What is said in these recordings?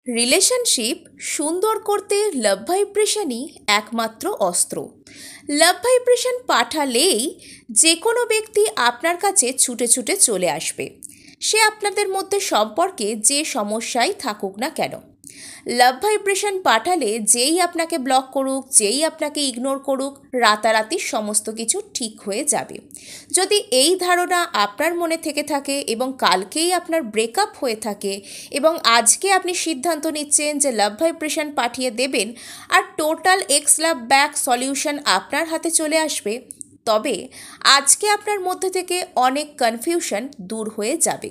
Relationship সুন্দর করতে লাভ ভাইব্রেশনই একমাত্র অস্ত্র। লাভ ভাইব্রেশন পাঠালেই যে কোনো ব্যক্তি আপনার কাছে ছুটে ছুটে চলে আসবে, সে আপনাদের মধ্যে সম্পর্কে যে সমস্যাই থাকুক না কেন। লাভ ভাইব্রেশন পাঠালে যেই আপনাকে ব্লক করুক, যেই আপনাকে ইগনোর করুক, রাতারাতি সমস্ত কিছু ঠিক হয়ে যাবে। যদি এই ধারণা আপনার মনে থেকে থাকে এবং কালকেই আপনার ব্রেকআপ হয়ে থাকে এবং আজকে আপনি সিদ্ধান্ত নিচ্ছেন যে লাভ ভাইব্রেশন পাঠিয়ে দেবেন আর টোটাল এক্স লাভ ব্যাক সলিউশন আপনার হাতে চলে আসবে, তবে আজকে আপনার মধ্যে থেকে অনেক কনফিউশন দূর হয়ে যাবে।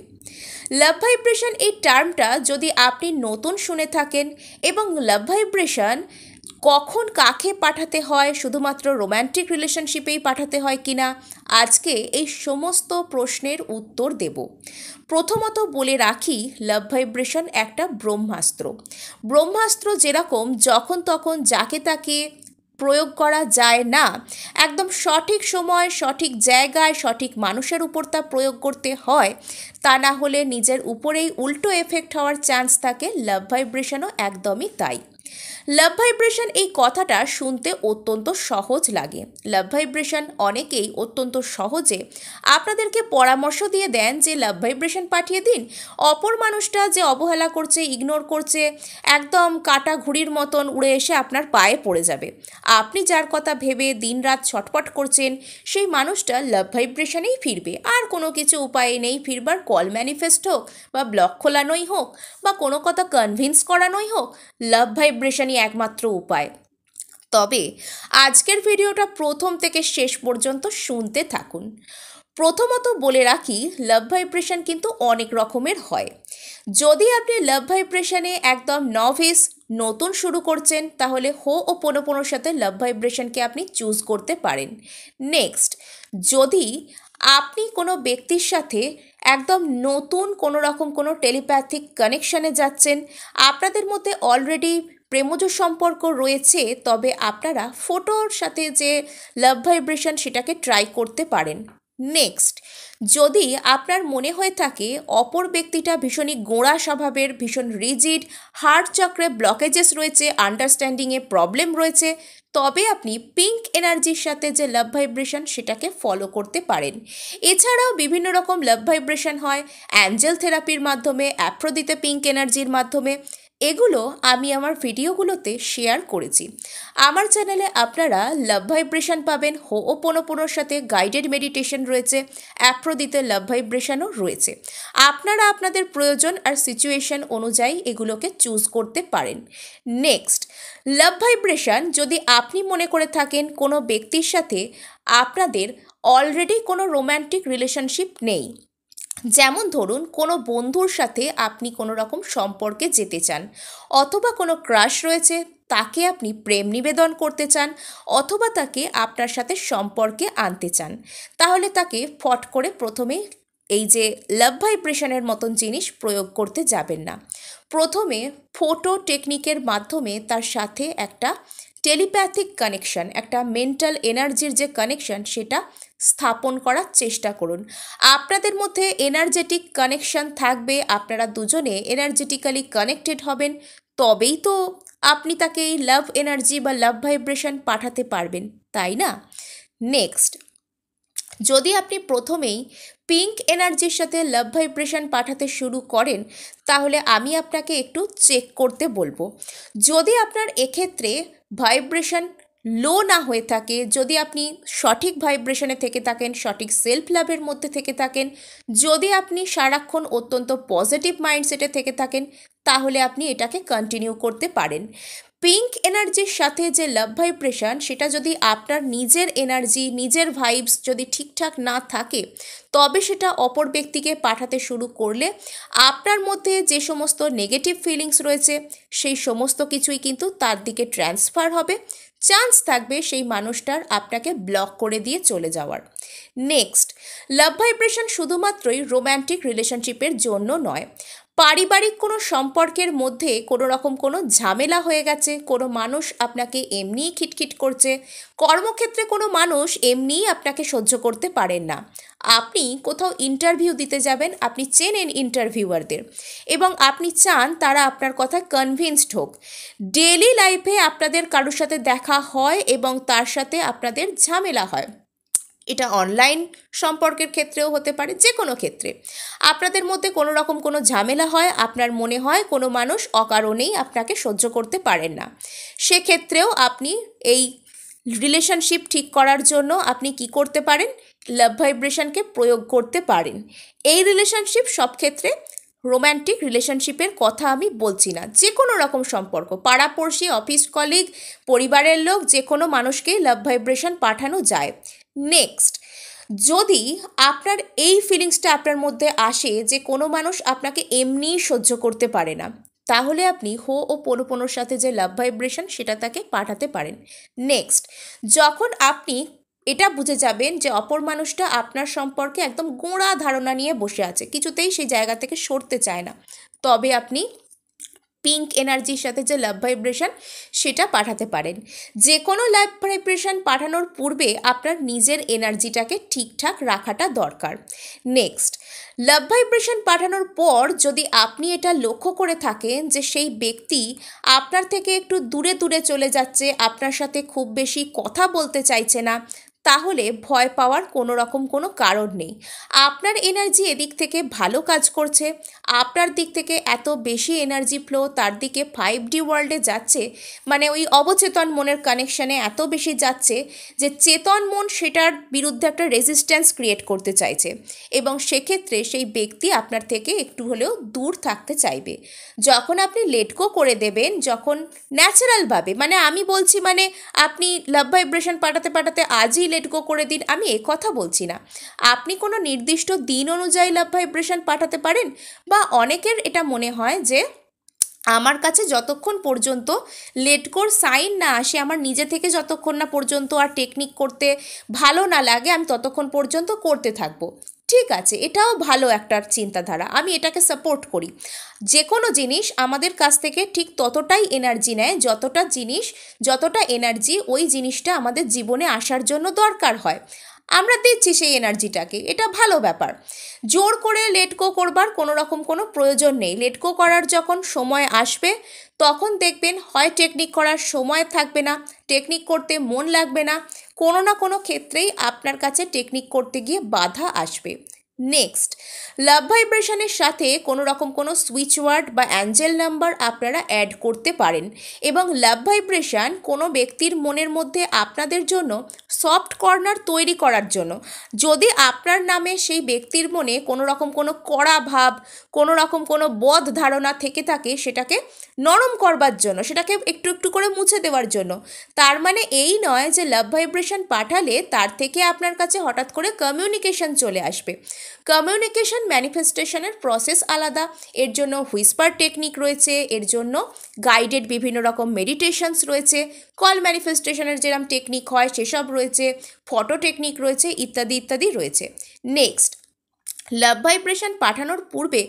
লাভ ভাইব্রেশন এই টার্মটা যদি আপনি নতুন শুনে থাকেন এবং লাভ ভাইব্রেশন কখন কাকে পাঠাতে হয়, শুধুমাত্র রোম্যান্টিক রিলেশনশিপেই পাঠাতে হয় কিনা, আজকে এই সমস্ত প্রশ্নের উত্তর দেব। প্রথমত বলে রাখি, লাভ ভাইব্রেশন একটা ব্রহ্মাস্ত্র। ব্রহ্মাস্ত্র যেরকম যখন তখন যাকে তাকে প্রয়োগ করা যায় না, একদম সঠিক সময়, সঠিক জায়গায়, সঠিক মানুষের উপর তা প্রয়োগ করতে হয়, তা না হলে নিজের উপরেই উল্টো এফেক্ট হওয়ার চান্স থাকে। লাভ ভাইব্রেশনও একদমই তাই। লাভ ভাইব্রেশন এই কথাটা শুনতে অত্যন্ত সহজ লাগে। লাভ ভাইব্রেশন অনেকেই অত্যন্ত সহজে আপনাদেরকে পরামর্শ দিয়ে দেন যে লাভ ভাইব্রেশন পাঠিয়ে দিন, অপর মানুষটা যে অবহেলা করছে, ইগনোর করছে, একদম কাটা ঘুড়ির মতন উড়ে এসে আপনার পায়ে পড়ে যাবে। আপনি যার কথা ভেবে দিনরাত ছটপট করছেন, সেই মানুষটা লাভ ভাইব্রেশনেই ফিরবে, আর কোনো কিছু উপায় নেই ফিরবার। কল ম্যানিফেস্ট হোক বা ব্লক খোলানোই হোক বা কোনো কথা কনভিন্স করানোই হোক, লাভ ভাইব্রেশনই একমাত্র উপায়। তবে আজকের ভিডিওটা প্রথম থেকে শেষ পর্যন্ত শুনতে থাকুন। প্রথমত বলে রাখি, লাভ ভাইব্রেশন কিন্তু অনেক রকমের হয়। যদি আপনি লাভ ভাইব্রেশনে একদম নভিস, নতুন শুরু করছেন, তাহলে হো'ওপনোপনোর সাথে লাভ ভাইব্রেশনকে আপনি চুজ করতে পারেন। নেক্সট, যদি আপনি কোনো ব্যক্তির সাথে একদম নতুন কোনো রকম কোনো টেলিপ্যাথিক কানেকশানে যাচ্ছেন, আপনাদের মধ্যে অলরেডি প্রেমজ সম্পর্ক রয়েছে, তবে আপনারা ফটোর সাথে যে লাভ ভাইব্রেশন সেটাকে ট্রাই করতে পারেন। নেক্সট, যদি আপনার মনে হয়ে থাকে অপর ব্যক্তিটা ভীষণই গোঁড়া স্বভাবের, ভীষণ রিজিড, হার্ট চক্রে ব্লকেজেস রয়েছে, আন্ডারস্ট্যান্ডিংয়ে প্রবলেম রয়েছে, তবে আপনি পিঙ্ক এনার্জির সাথে যে লাভ ভাইব্রেশন সেটাকে ফলো করতে পারেন। এছাড়াও বিভিন্ন রকম লাভ ভাইব্রেশন হয় অ্যাঞ্জেল থেরাপির মাধ্যমে, অ্যাফ্রোদিতে পিঙ্ক এনার্জির মাধ্যমে। এগুলো আমি আমার ভিডিওগুলোতে শেয়ার করেছি। আমার চ্যানেলে আপনারা লাভ ভাইব্রেশন পাবেন, হো'ওপনোপনোর সাথে গাইডেড মেডিটেশন রয়েছে, অ্যাফ্রোদিতে লাভ ভাইব্রেশনও রয়েছে। আপনারা আপনাদের প্রয়োজন আর সিচুয়েশন অনুযায়ী এগুলোকে চুজ করতে পারেন। নেক্সট, লাভ ভাইব্রেশন যদি আপনি মনে করে থাকেন কোনো ব্যক্তির সাথে আপনাদের অলরেডি কোনো রোম্যান্টিক রিলেশনশিপ নেই, যেমন ধরুন কোনো বন্ধুর সাথে আপনি কোনো রকম সম্পর্কে যেতে চান, অথবা কোনো ক্রাশ রয়েছে, তাকে আপনি প্রেম নিবেদন করতে চান, অথবা তাকে আপনার সাথে সম্পর্কে আনতে চান, তাহলে তাকে ফট করে প্রথমে এই যে লাভ ভাইব্রেশনের মতন জিনিস প্রয়োগ করতে যাবেন না। প্রথমে ফটো টেকনিকের মাধ্যমে তার সাথে একটা টেলিপ্যাথিক কানেকশন, একটা মেন্টাল এনার্জির যে কানেকশন, সেটা স্থাপন করার চেষ্টা করুন। আপনাদের মধ্যে এনার্জেটিক কানেকশন থাকবে, আপনারা দুজনে এনার্জেটিক্যালি কানেক্টেড হবেন, তবেই তো আপনি তাকে এই লাভ এনার্জি বা লাভ ভাইব্রেশন পাঠাতে পারবেন, তাই না? নেক্সট, যদি আপনি প্রথমেই পিঙ্ক এনার্জির সাথে লাভ ভাইব্রেশন পাঠাতে শুরু করেন, তাহলে আমি আপনাকে একটু চেক করতে বলবো। যদি আপনার এক্ষেত্রে ভাইব্রেশন লো না হয়ে থাকে, যদি আপনি সঠিক ভাইব্রেশনে থেকে থাকেন, সঠিক সেলফ লাভের মধ্যে থেকে থাকেন, যদি আপনি সারাক্ষণ অত্যন্ত পজিটিভ মাইন্ডসেটে থেকে থাকেন, তাহলে আপনি এটাকে কন্টিনিউ করতে পারেন। পিঙ্ক এনার্জির সাথে যে লাভ ভাইব্রেশন, সেটা যদি আপনার নিজের এনার্জি, নিজের ভাইবস যদি ঠিকঠাক না থাকে, তবে সেটা অপর ব্যক্তিকে পাঠাতে শুরু করলে আপনার মধ্যে যে সমস্ত নেগেটিভ ফিলিংস রয়েছে, সেই সমস্ত কিছুই কিন্তু তার দিকে ট্রান্সফার হবে। চান্স থাকবে সেই মানুষটার আপনাকে ব্লক করে দিয়ে চলে যাওয়ার। নেক্সট, লাভ ভাইব্রেশন শুধুমাত্রই রোম্যান্টিক রিলেশনশিপের জন্য নয়, পারিবারিক কোনো সম্পর্কের মধ্যে কোনো রকম কোনো ঝামেলা হয়ে গেছে, কোনো মানুষ আপনাকে এমনিই খিটখিট করছে, কর্মক্ষেত্রে কোনো মানুষ এমনিই আপনাকে সহ্য করতে পারেন না। আপনি কোথাও ইন্টারভিউ দিতে যাবেন, আপনি চেনেন ইন্টারভিউয়ারদের এবং আপনি চান তারা আপনার কথায় কনভিন্সড হোক। ডেইলি লাইফে আপনাদের কারোর সাথে দেখা হয় এবং তার সাথে আপনাদের ঝামেলা হয়, এটা অনলাইন সম্পর্কের ক্ষেত্রেও হতে পারে, যে কোনো ক্ষেত্রে আপনাদের মধ্যে কোনো রকম কোনো ঝামেলা হয়, আপনার মনে হয় কোনো মানুষ অকারণেই আপনাকে সহ্য করতে পারেন না, সেক্ষেত্রেও আপনি এই রিলেশনশিপ ঠিক করার জন্য আপনি কি করতে পারেন, লাভ ভাইব্রেশনকে প্রয়োগ করতে পারেন। এই রিলেশনশিপ সব ক্ষেত্রে, রোম্যান্টিক রিলেশনশিপের কথা আমি বলছি না, যে কোনো রকম সম্পর্ক, পাড়াপড়শি, অফিস কলিগ, পরিবারের লোক, যে কোনো মানুষকেই লাভ ভাইব্রেশন পাঠানো যায়। নেক্সট, যদি আপনার এই ফিলিংসটা আপনার মধ্যে আসে যে কোনো মানুষ আপনাকে এমনিই সহ্য করতে পারে না, তাহলে আপনি হো ও পোনোর সাথে যে লাভ ভাইব্রেশন সেটা তাকে পাঠাতে পারেন। নেক্সট, যখন আপনি এটা বুঝে যাবেন যে অপর মানুষটা আপনার সম্পর্কে একদম গোঁড়া ধারণা নিয়ে বসে আছে, কিছুতেই সেই জায়গা থেকে সরতে চায় না, তবে আপনি পিঙ্ক এনার্জির সাথে যে লাভ ভাইব্রেশন সেটা পাঠাতে পারেন। যে কোনো লাভ ভাইব্রেশন পাঠানোর পূর্বে আপনার নিজের এনার্জিটাকে ঠিকঠাক রাখাটা দরকার। নেক্সট, লাভ ভাইব্রেশন পাঠানোর পর যদি আপনি এটা লক্ষ্য করে থাকেন যে সেই ব্যক্তি আপনার থেকে একটু দূরে দূরে চলে যাচ্ছে, আপনার সাথে খুব বেশি কথা বলতে চাইছে না, তাহলে ভয় পাওয়ার কোনো রকম কোনো কারণ নেই। আপনার এনার্জি এদিক থেকে ভালো কাজ করছে, আপনার দিক থেকে এত বেশি এনার্জি ফ্লো তার দিকে 5D ওয়ার্ল্ডে যাচ্ছে, মানে ওই অবচেতন মনের কানেকশানে এত বেশি যাচ্ছে যে চেতন মন সেটার বিরুদ্ধে একটা রেজিস্ট্যান্স ক্রিয়েট করতে চাইছে এবং সেক্ষেত্রে সেই ব্যক্তি আপনার থেকে একটু হলেও দূর থাকতে চাইবে। যখন আপনি লেট গো করে দেবেন, যখন ন্যাচারালভাবে, মানে আমি বলছি মানে আপনি লাভ ভাইব্রেশন পাঠাতে পাঠাতে আজই লেট গো করে দিন, আমি এ কথা বলছি না। আপনি কোনো নির্দিষ্ট দিন অনুযায়ী লাভ ভাইব্রেশন পাঠাতে পারেন, বা অনেকের এটা মনে হয় যে আমার কাছে যতক্ষণ পর্যন্ত লেট গোর সাইন না আসে, আমার নিজে থেকে যতক্ষণ না পর্যন্ত আর টেকনিক করতে ভালো না লাগে, আমি ততক্ষণ পর্যন্ত করতে থাকবো। ঠিক আছে, এটাও ভালো একটা চিন্তাধারা, আমি এটাকে সাপোর্ট করি। যে কোনো জিনিস আমাদের কাছ থেকে ঠিক ততটাই এনার্জি নেয় যতটা এনার্জি ওই জিনিসটা আমাদের জীবনে আসার জন্য দরকার হয়, আমরা দিচ্ছি সেই এনার্জিটাকে, এটা ভালো ব্যাপার। জোর করে লেট গো করবার কোনো রকম কোনো প্রয়োজন নেই। লেট গো করার যখন সময় আসবে তখন দেখবেন হয় টেকনিক করার সময় থাকবে না, টেকনিক করতে মন লাগবে না, কোনো না কোনো ক্ষেত্রেই আপনার কাছে টেকনিক করতে গিয়ে বাধা আসবে। নেক্সট, লাভ ভাইব্রেশনের সাথে কোনো রকম কোনো সুইচ ওয়ার্ড বা অ্যাঞ্জেল নাম্বার আপনারা অ্যাড করতে পারেন এবং লাভ ভাইব্রেশন কোনো ব্যক্তির মনের মধ্যে আপনাদের জন্য সফট কর্নার তৈরি করার জন্য, যদি আপনার নামে সেই ব্যক্তির মনে কোনো রকম কোনো কড়া ভাব, কোনো রকম কোনো বদ ধারণা থেকে থাকে, সেটাকে নরম করবার জন্য, সেটাকে একটু একটু করে মুছে দেওয়ার জন্য। তার মানে এই নয় যে লাভ ভাইব্রেশন পাঠালে তার থেকে আপনার কাছে হঠাৎ করে কমিউনিকেশন চলে আসবে। কমিউনিকেশন ম্যানিফেস্টেশনের প্রসেস আলাদা, এর জন্য হুইসপার টেকনিক রয়েছে, এর জন্য গাইডেড বিভিন্ন রকম মেডিটেশনস রয়েছে, কল ম্যানিফেস্টেশনের যেরকম টেকনিক হয় সেসব রয়েছে, ফটো টেকনিক রয়েছে, ইত্যাদি ইত্যাদি রয়েছে। নেক্সট, লাভ ভাইব্রেশন পাঠানোর পূর্বে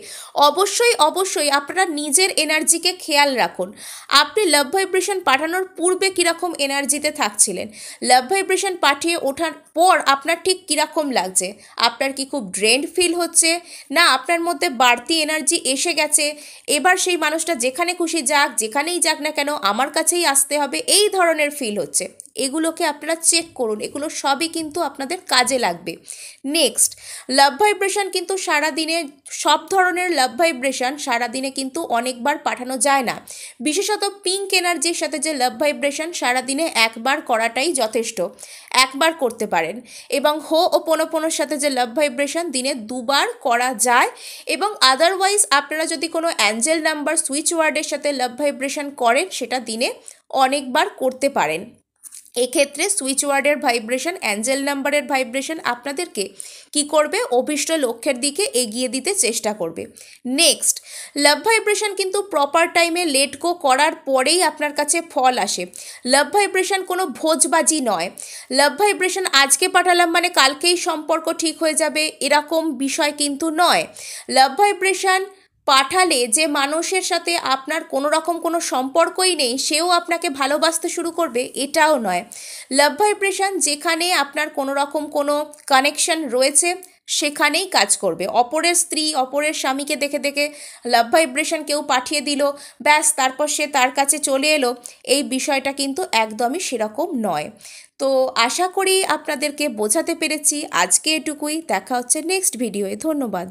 অবশ্যই আপনারা নিজের এনার্জিকে খেয়াল রাখুন। আপনি লাভ ভাইব্রেশন পাঠানোর পূর্বে কীরকম এনার্জিতে থাকছিলেন, লাভ ভাইব্রেশন পাঠিয়ে ওঠার পর আপনার ঠিক কীরকম লাগছে, আপনার কি খুব ড্রেন্ড ফিল হচ্ছে, না আপনার মধ্যে বাড়তি এনার্জি এসে গেছে, এবার সেই মানুষটা যেখানে খুশি যাক, যেখানেই যাক না কেন আমার কাছেই আসতে হবে, এই ধরনের ফিল হচ্ছে, এগুলোকে আপনারা চেক করুন, এগুলো সবই কিন্তু আপনাদের কাজে লাগবে। নেক্সট, লাভ ভাইব্রেশন কিন্তু সারাদিনে, সব ধরনের লাভ ভাইব্রেশন সারাদিনে কিন্তু অনেকবার পাঠানো যায় না, বিশেষত পিঙ্ক এনার্জির সাথে যে লাভ ভাইব্রেশন সারাদিনে একবার করাটাই যথেষ্ট, একবার করতে পারেন। এবং হো ও পোনোর সাথে যে লাভ ভাইব্রেশন দিনে 2বার করা যায়, এবং আদারওয়াইজ আপনারা যদি কোনো অ্যাঞ্জেল নাম্বার সুইচ ওয়ার্ডের সাথে লাভ ভাইব্রেশন করেন সেটা দিনে অনেকবার করতে পারেন। এক্ষেত্রে সুইচ ওয়ার্ডের ভাইব্রেশন, অ্যাঞ্জেল নাম্বারের ভাইব্রেশন আপনাদেরকে কি করবে, অভীষ্ট লক্ষ্যের দিকে এগিয়ে দিতে চেষ্টা করবে। নেক্সট, লাভ ভাইব্রেশন কিন্তু প্রপার টাইমে লেট গো করার পরেই আপনার কাছে ফল আসে। লাভ ভাইব্রেশন কোনো ভোজবাজি নয়, লাভ ভাইব্রেশন আজকে পাঠালাম মানে কালকেই সম্পর্ক ঠিক হয়ে যাবে এরকম বিষয় কিন্তু নয়। লাভ ভাইব্রেশন পাঠালে যে মানুষের সাথে আপনার কোনো রকম কোনো সম্পর্কই নেই সেও আপনাকে ভালোবাসতে শুরু করবে, এটাও নয়। লাভ ভাইব্রেশন যেখানে আপনার কোনো রকম কোনো কানেকশন রয়েছে সেখানেই কাজ করবে। অপরের স্ত্রী, অপরের স্বামীকে দেখে দেখে লাভ ভাইব্রেশন কেউ পাঠিয়ে দিল, ব্যাস তারপর সে তার কাছে চলে এলো, এই বিষয়টা কিন্তু একদমই সেরকম নয়। তো আশা করি আপনাদেরকে বোঝাতে পেরেছি। আজকে এটুকুই, দেখা হচ্ছে নেক্সট ভিডিওয়ে। ধন্যবাদ।